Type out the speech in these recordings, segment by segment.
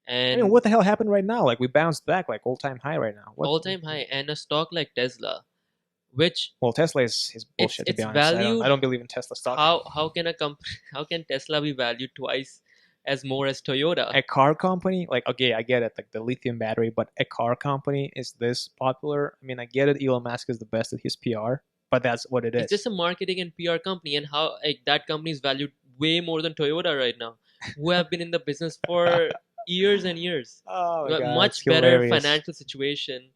I mean, And what the hell happened right now? Like we bounced back like all-time high right now. What? all-time high, and a stock like Tesla, which Well, Tesla is bullshit to be it's honest. I valued. don't believe in Tesla stock. How can a how can Tesla be valued twice as more as Toyota? A car company, like okay, I get it, like the lithium battery, but a car company is this popular. I mean, I get it. Elon Musk is the best at his PR, but that's what it It's is. just a marketing and PR company, and how like that company is valued way more than Toyota right now, who have been in the business for years and years. Oh my But god, it's much better hilarious. financial situation,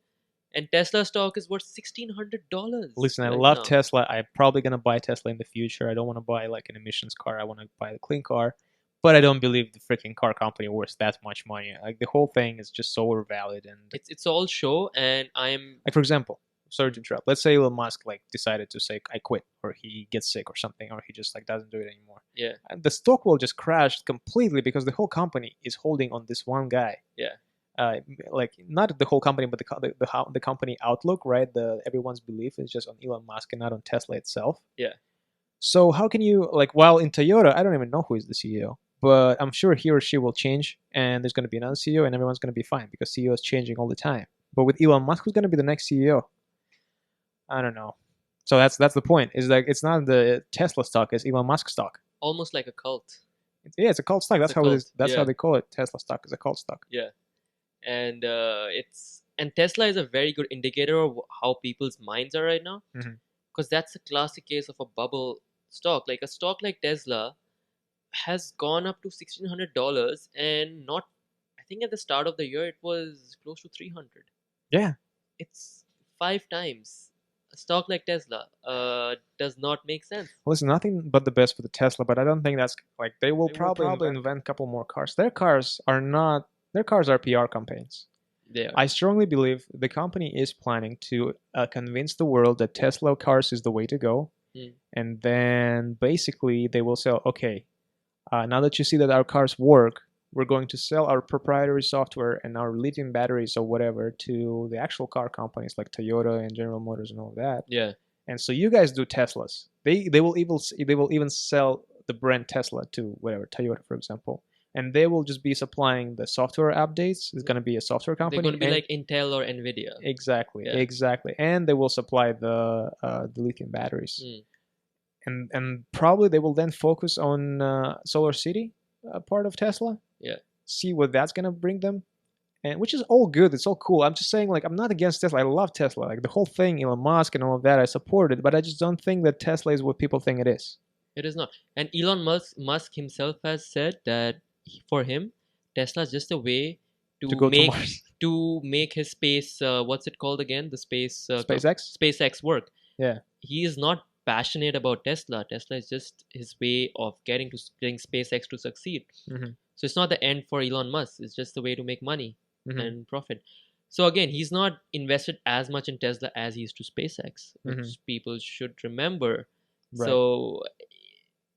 and Tesla stock is worth $1,600 Listen, I right love now. Tesla. I'm probably gonna buy Tesla in the future. I don't want to buy like an emissions car. I want to buy a clean car. But I don't believe the freaking car company worth that much money. Like the whole thing is just so overvalued. And It's all show, and I'm like for example, sorry to mm, interrupt. Let's say Elon Musk like decided to say I quit, or he gets sick or something, or he just like doesn't do it anymore. yeah, And the stock will just crash completely because the whole company is holding on this one guy. yeah, uh, like not the whole company, but the company outlook, right? The everyone's belief is just on Elon Musk and not on Tesla itself. yeah. So how can you like while in Toyota, I don't even know who is the CEO, but I'm sure he or she will change, and there's going to be another CEO, and everyone's going to be fine because CEO is changing all the time. But with Elon Musk, who's going to be the next CEO? I don't know. So that's the point. Is like it's not the Tesla stock, it's Elon Musk stock. Almost like a cult. Yeah, it's a cult stock. It's That's a how it is. cult. That's how Yeah, they call it. Tesla stock is a cult stock. yeah. And Tesla is a very good indicator of how people's minds are right now, Hmm. because that's a classic case of a bubble stock. Like a stock like Tesla has gone up to $1,600, and not, I think at the start of the year it was close to 300. Yeah. It's 5 times. A stock like Tesla does not make sense. Well, it's nothing but the best for the Tesla, but I don't think that's like they will They will probably probably invent a couple more cars. Their cars are not their cars are PR campaigns. they are. I strongly believe the company is planning to convince the world that Tesla cars is the way to go, Mm. and then basically they will sell. Okay, now that you see that our cars work, we're going to sell our proprietary software and our lithium batteries or whatever to the actual car companies like Toyota and General Motors and all of that. Yeah, And so you guys do Teslas. They will even sell the brand Tesla to whatever Toyota, for example, and they will just be supplying the software updates. It's going to be a software they're going company, to be and like Intel or Nvidia. exactly, Yeah. exactly, and they will supply the lithium batteries, Mm. and probably they will then focus on Solar City part of Tesla. Yeah. See what that's going to bring them, and which is all good. It's all cool. I'm just saying, like, I'm not against Tesla. I love Tesla. Like the whole thing, Elon Musk and all of that, I support it. But I just don't think that Tesla is what people think it is. It is not. And Elon Musk himself has said that for him, Tesla is just a way To to go to make Mars, his space. What's it called again? The space SpaceX. SpaceX work. Yeah. He is not passionate about Tesla. Tesla is just his way of getting SpaceX to succeed. Hmm. So it's not the end for Elon Musk. It's just a way to make money Hmm. and profit. So again, he's not invested as much in Tesla as he is to SpaceX, Hmm. which people should remember. Right. So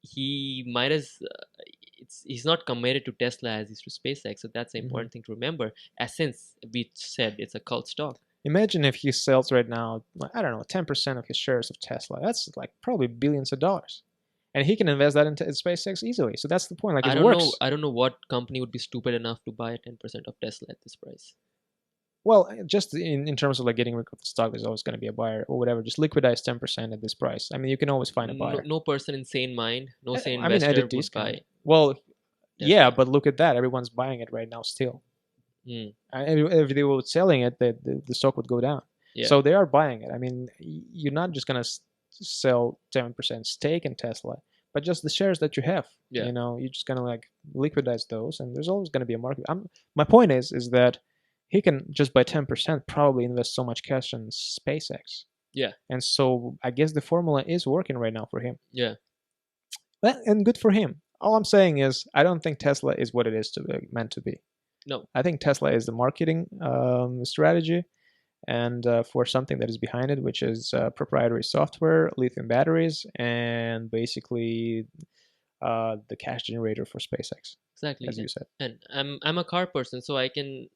he might as he's not committed to Tesla as he's to SpaceX. So that's an Hmm. important thing to remember. As since we said it's a cult stock. Imagine if he sells right now, like, I don't know, 10% of his shares of Tesla. That's like probably billions of dollars, and he can invest that into SpaceX easily. So that's the point. Like I it don't know. works. I don't know what company would be stupid enough to buy 10% of Tesla at this price. Well, just in terms of like getting rid of the stock, there's always going to be a buyer or whatever. Just liquidize 10% at this price. I mean, you can always find a No, buyer. no person in sane mind, no sane I mean, at a investor would discount. buy Well, yeah, Tesla. but look at that. Everyone's buying it right now still. Hmm. If they were selling it, the stock would go down. Yeah, So they are buying it. I mean, you're not just going to sell 10% stake in Tesla, but just the shares that you have. yeah, You're just going to like liquidize those, and there's always going to be a market. My point is that he can just by 10% probably invest so much cash in SpaceX. yeah, And so I guess the formula is working right now for him. yeah. And good for him. All I'm saying is I don't think Tesla is what it is meant to be. No, I think Tesla is the marketing strategy, and for something that is behind it, which is proprietary software, lithium batteries, and basically the cash generator for SpaceX, exactly. as you said. And I'm a car person, so I can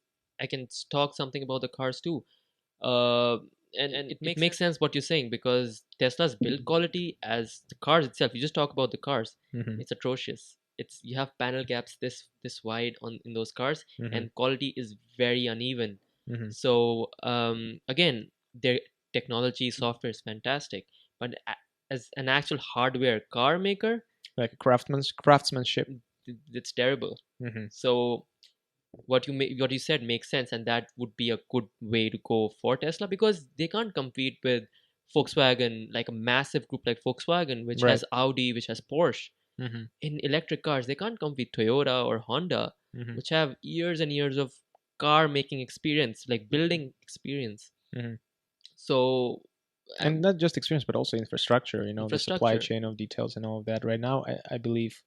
talk something about the cars too. Uh, and it makes sense what you're saying, because Tesla's build quality as the cars itself. You just talk about the cars, Hmm. it's atrocious. it's you have panel gaps this wide on in those cars, Mm-hmm. and quality is very uneven. Mm-hmm. So again, their technology software is fantastic, but as an actual hardware car maker, Like craftsmanship. it's terrible. Mm-hmm. So what you said makes sense, and that would be a good way to go for Tesla, because they can't compete with Volkswagen, like a massive group like Volkswagen, which Right. has Audi, which has Porsche. Mm-hmm. In electric cars, they can't compete with Toyota or Honda, Mm-hmm. which have years and years of car making experience, like building experience. Mm-hmm. So And um, not just experience, but also infrastructure. The supply infrastructure. chain of details and all of that. Right now, I believe.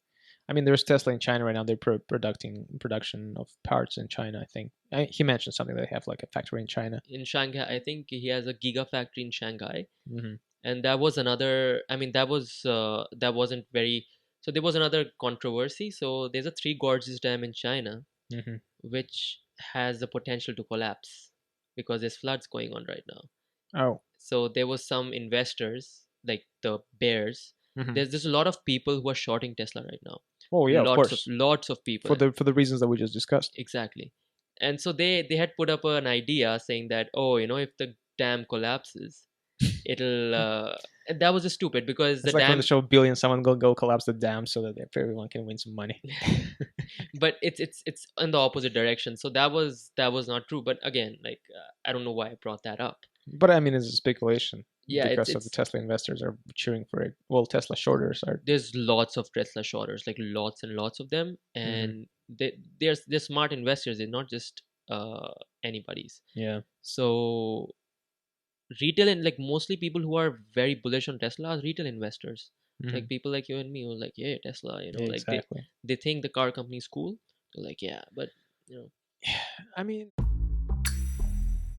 I mean, there's Tesla in China right now. They're production of parts in China. I think he mentioned something that they have like a factory in China. In Shanghai, I think he has a gigafactory in Shanghai. Mm-hmm. And that was another, I mean, that wasn't very, so there was another controversy. So there's a Three Gorges Dam in China, Mm-hmm. which has the potential to collapse because there's floods going on right now. Oh. So there was some investors like the bears. Mm-hmm. There's a lot of people who are shorting Tesla right now. Oh yeah, of course. Lots of people. For the reasons that we just discussed. Exactly. And so they had put up an idea saying that, oh, if the dam collapses, it'll and that was just stupid because the It's like from the dam. show Billion, someone go collapse the dam so that everyone can win some money. But it's in the opposite direction, so that was not true. But again, like, I don't know why I brought that up. But I mean, it's a speculation Yeah, because of the it's Tesla investors are cheering for it. Well, Tesla shorters are. there's lots of Tesla shorters, like lots and lots of them, Hmm. and they're smart investors. They're not just anybody's. Yeah. So retail, and like mostly people who are very bullish on Tesla are retail investors, Hmm. like people like you and me who are like, yeah, Tesla, Yeah, like exactly. they think the car company's cool. They're like, yeah, but you know I mean,